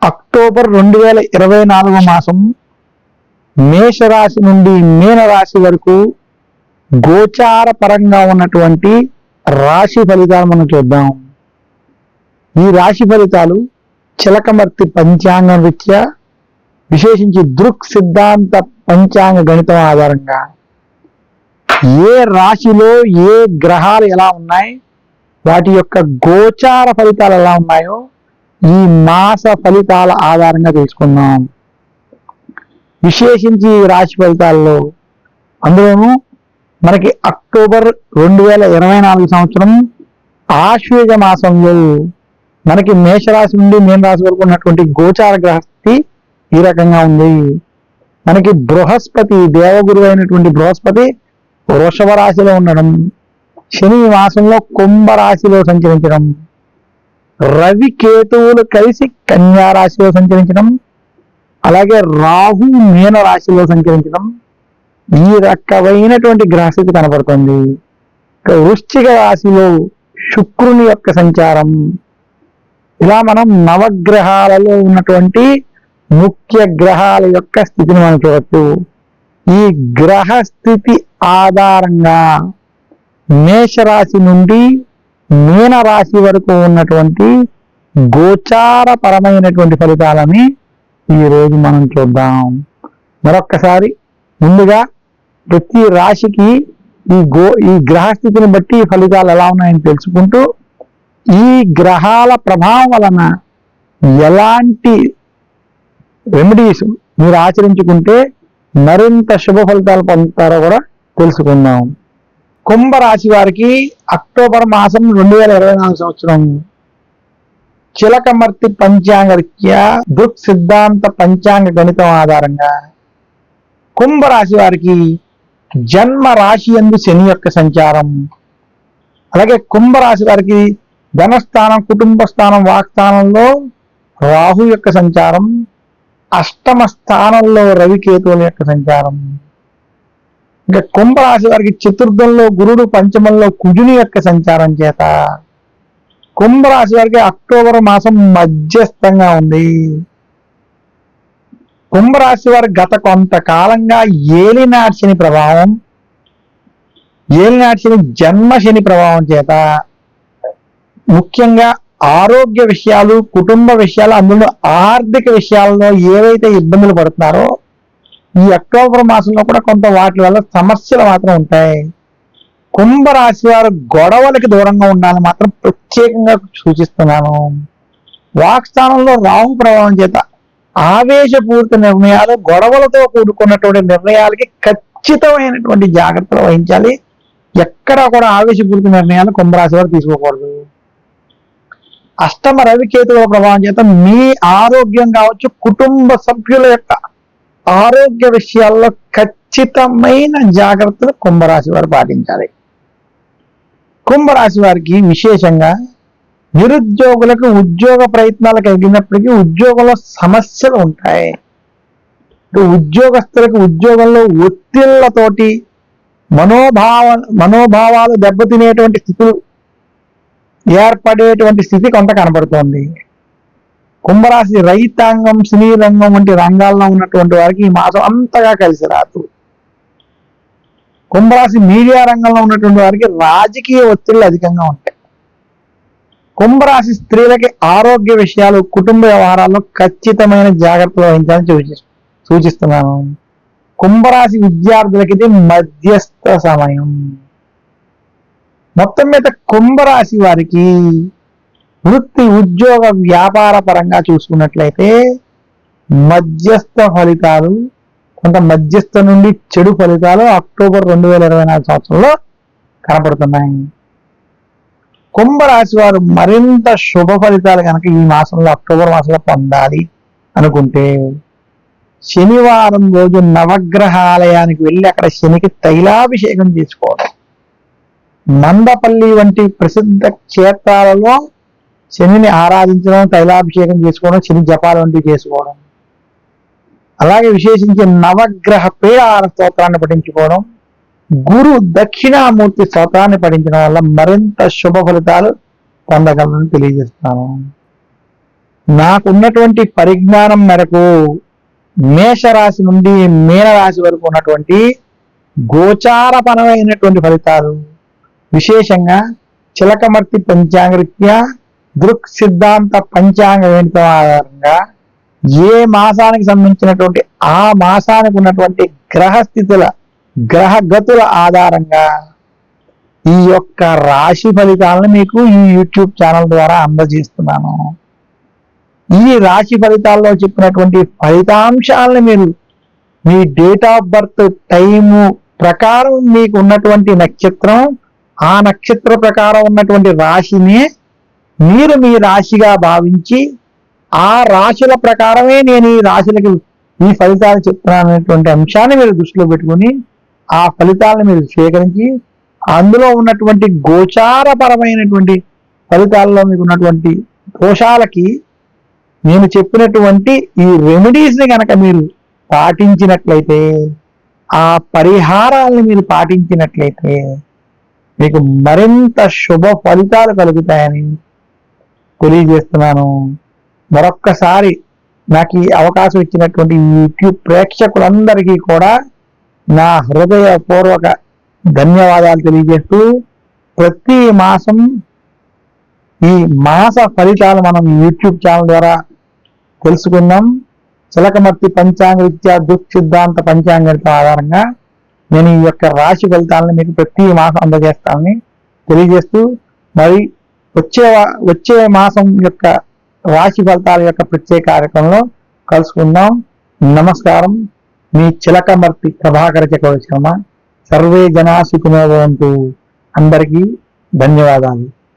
October 2024 మాసం మేషరాశి నుండి మీనరాశి వరకు గోచార పరంగా ఉన్నటువంటి రాశి ఫలితాలు మనం చూద్దాం. ఈ రాశి ఫలితాలు చిలకమర్తి పంచాంగం రీత్యా, విశేషించి దృక్ సిద్ధాంత పంచాంగ గణితం ఆధారంగా ఏ రాశిలో ఏ గ్రహాలు ఎలా ఉన్నాయి, వాటి యొక్క గోచార ఫలితాలు ఎలా ఉన్నాయో ఈ మాస ఫలితాల ఆధారంగా తెలుసుకుందాం. విశేషించి ఈ రాశి ఫలితాల్లో అందులోనూ మనకి అక్టోబర్ 2024 సంవత్సరం ఆశ్వేజ మాసంలో మనకి మేషరాశి నుండి మీనరాశి వరకు ఉన్నటువంటి గోచార గ్రహస్థితి ఈ రకంగా ఉంది. మనకి బృహస్పతి, దేవగురు అయినటువంటి బృహస్పతి వృషభ రాశిలో ఉండడం, శని మాసంలో కుంభరాశిలో సంచరించడం, రవి కేతువులు కలిసి కన్యా రాశిలో సంచరించడం, అలాగే రాహు మీన రాశిలో సంచరించడం, ఈ రకమైనటువంటి గ్రహస్థితి కనబడుతుంది. వృశ్చిక రాశిలో శుక్రుని యొక్క సంచారం, ఇలా మనం నవగ్రహాలలో ఉన్నటువంటి ముఖ్య గ్రహాల యొక్క స్థితిని మనం చూడవచ్చు. ఈ గ్రహ స్థితి ఆధారంగా మేషరాశి నుండి మీన రాశి వరకు ఉన్నటువంటి గోచార పరమైనటువంటి ఫలితాలని ఈరోజు మనం చూద్దాం. మరొక్కసారి ముందుగా ప్రతి రాశికి ఈ గ్రహస్థితిని బట్టి ఫలితాలు ఎలా ఉన్నాయని తెలుసుకుంటూ, ఈ గ్రహాల ప్రభావం వలన ఎలాంటి రెమెడీస్ మీరు ఆచరించుకుంటే మరింత శుభ ఫలితాలు పొందుతారో కూడా తెలుసుకుందాం. కుంభరాశి వారికి అక్టోబర్ మాసం 2024 సంవత్సరం చిలకమర్తి పంచాంగ రీత్యా దృక్ సిద్ధాంత పంచాంగ గణితం ఆధారంగా కుంభరాశి వారికి జన్మ రాశి యందు శని యొక్క సంచారం, అలాగే కుంభరాశి వారికి ధనస్థానం, కుటుంబ స్థానం, వాక్స్థానంలో రాహు యొక్క సంచారం, అష్టమ స్థానంలో రవికేతువుల యొక్క సంచారం, ఇంకా కుంభరాశి వారికి చతుర్థంలో గురుడు, పంచమంలో కుజుని యొక్క సంచారం చేత కుంభరాశి వారికి అక్టోబర్ మాసం మధ్యస్థంగా ఉంది. కుంభరాశి వారి గత కొంతకాలంగా ఏలినాటి శని ప్రభావం, ఏలినాటి శని జన్మ శని ప్రభావం చేత ముఖ్యంగా ఆరోగ్య విషయాలు, కుటుంబ విషయాలు, అందులో ఆర్థిక విషయాల్లో ఏవైతే ఇబ్బందులు పడుతున్నారో ఈ అక్టోబర్ మాసంలో కూడా కొంత వాటి వల్ల సమస్యలు మాత్రం ఉంటాయి. కుంభరాశి వారు గొడవలకి దూరంగా ఉండాలని మాత్రం ప్రత్యేకంగా సూచిస్తున్నాను. వాక్స్థానంలో రాహు ప్రభావం చేత ఆవేశపూరిత నిర్ణయాలు, గొడవలతో కూడుకున్నటువంటి నిర్ణయాలకి ఖచ్చితమైనటువంటి జాగ్రత్తలు వహించాలి. ఎక్కడా కూడా ఆవేశపూరిత నిర్ణయాలు కుంభరాశి వారు తీసుకోకూడదు. అష్టమ రవికేతువుల ప్రభావం చేత మీ ఆరోగ్యం కావచ్చు, కుటుంబ సభ్యుల యొక్క ఆరోగ్య విషయాల్లో ఖచ్చితమైన జాగ్రత్తలు కుంభరాశి వారు పాటించాలి. కుంభరాశి వారికి విశేషంగా నిరుద్యోగులకు ఉద్యోగ ప్రయత్నాలు కలిగినప్పటికీ ఉద్యోగంలో సమస్యలు ఉంటాయి. ఉద్యోగస్తులకు ఉద్యోగంలో ఒత్తిళ్లతోటి మనోభావాలు దెబ్బతినేటువంటి స్థితులు ఏర్పడేటువంటి స్థితి కొంత కనబడుతోంది. కుంభరాశి రైతాంగం, సినీ రంగం వంటి రంగాల్లో ఉన్నటువంటి వారికి ఈ మాసం అంతగా కలిసి రాదు. కుంభరాశి మీడియా రంగంలో ఉన్నటువంటి వారికి రాజకీయ ఒత్తిళ్లు అధికంగా ఉంటాయి. కుంభరాశి స్త్రీలకి ఆరోగ్య విషయాలు, కుటుంబ వ్యవహారాల్లో ఖచ్చితమైన జాగ్రత్తలు వహించాలని సూచిస్తున్నాను. కుంభరాశి విద్యార్థులకి ఇది మధ్యస్థ సమయం. మొత్తం మీద కుంభరాశి వారికి వృత్తి, ఉద్యోగ, వ్యాపార పరంగా చూసుకున్నట్లయితే మధ్యస్థ ఫలితాలు, కొంత మధ్యస్థ నుండి చెడు ఫలితాలు అక్టోబర్ 2024 సంవత్సరంలో కనపడుతున్నాయి. కుంభరాశి వారు మరింత శుభ ఫలితాలు కనుక ఈ మాసంలో అక్టోబర్ మాసంలో పొందాలి అనుకుంటే శనివారం రోజు నవగ్రహాలయానికి వెళ్ళి అక్కడ శనికి తైలాభిషేకం చేసుకోవడం, మందపల్లి వంటి ప్రసిద్ధ క్షేత్రాలలో శనిని ఆరాధించడం, తైలాభిషేకం చేసుకోవడం, శని జపాలు వంటివి చేసుకోవడం, అలాగే విశేషించి నవగ్రహ పీడాహార స్తోత్రాన్ని పఠించుకోవడం, గురు దక్షిణామూర్తి స్తోత్రాన్ని పఠించడం వల్ల మరింత శుభ ఫలితాలు పొందగలరని తెలియజేస్తున్నాను. నాకున్నటువంటి పరిజ్ఞానం మేరకు మేషరాశి నుండి మీనరాశి వరకు ఉన్నటువంటి గోచారపరమైనటువంటి ఫలితాలు, విశేషంగా చిలకమర్తి పంచాంగరీత్యా దృక్ సిద్ధాంత పంచాంగ గణితం ఆధారంగా ఏ మాసానికి సంబంధించినటువంటి ఆ మాసానికి ఉన్నటువంటి గ్రహస్థితుల గ్రహగతుల ఆధారంగా ఈ యొక్క రాశి ఫలితాలను మీకు ఈ యూట్యూబ్ ఛానల్ ద్వారా అందజేస్తున్నాను. ఈ రాశి ఫలితాల్లో చెప్పినటువంటి ఫలితాంశాలను మీరు మీ డేట్ ఆఫ్ బర్త్ టైము ప్రకారం మీకు ఉన్నటువంటి నక్షత్రం, ఆ నక్షత్ర ప్రకారం ఉన్నటువంటి రాశిని మీరు మీ రాశిగా భావించి ఆ రాశుల ప్రకారమే నేను ఈ రాశులకి ఈ ఫలితాలు చెప్తున్నాను అనేటువంటి అంశాన్ని మీరు దృష్టిలో పెట్టుకుని ఆ ఫలితాలను మీరు స్వీకరించి అందులో ఉన్నటువంటి గోచారపరమైనటువంటి ఫలితాల్లో మీకు ఉన్నటువంటి దోషాలకి నేను చెప్పినటువంటి ఈ రెమెడీస్ ని కనుక మీరు పాటించినట్లయితే, ఆ పరిహారాలను మీరు పాటించినట్లయితే మీకు మరింత శుభ ఫలితాలు కలుగుతాయని తెలియజేస్తున్నాను. మరొక్కసారి నాకు ఈ అవకాశం ఇచ్చినటువంటి యూట్యూబ్ ప్రేక్షకులందరికీ కూడా నా హృదయపూర్వక ధన్యవాదాలు తెలియజేస్తూ, ప్రతి మాసం ఈ మాస ఫలితాలు మనం యూట్యూబ్ ఛానల్ ద్వారా తెలుసుకుందాం. చిలకమర్తి పంచాంగరీత్యా దృక్ సిద్ధాంత పంచాంగరీత్యం ఆధారంగా నేను ఈ యొక్క రాశి ఫలితాలను మీకు ప్రతి మాసం అందజేస్తానని తెలియజేస్తూ, మరి వచ్చే మాసం యొక్క రాశి ఫలితాల యొక్క ప్రత్యేక కార్యక్రమంలో కలుసుకుందాం. నమస్కారం. మీ చిలకమర్తి ప్రభాకర చక్రవర్తి శర్మ. సర్వే జనా సుఖినో భవంతు. అందరికీ ధన్యవాదాలు.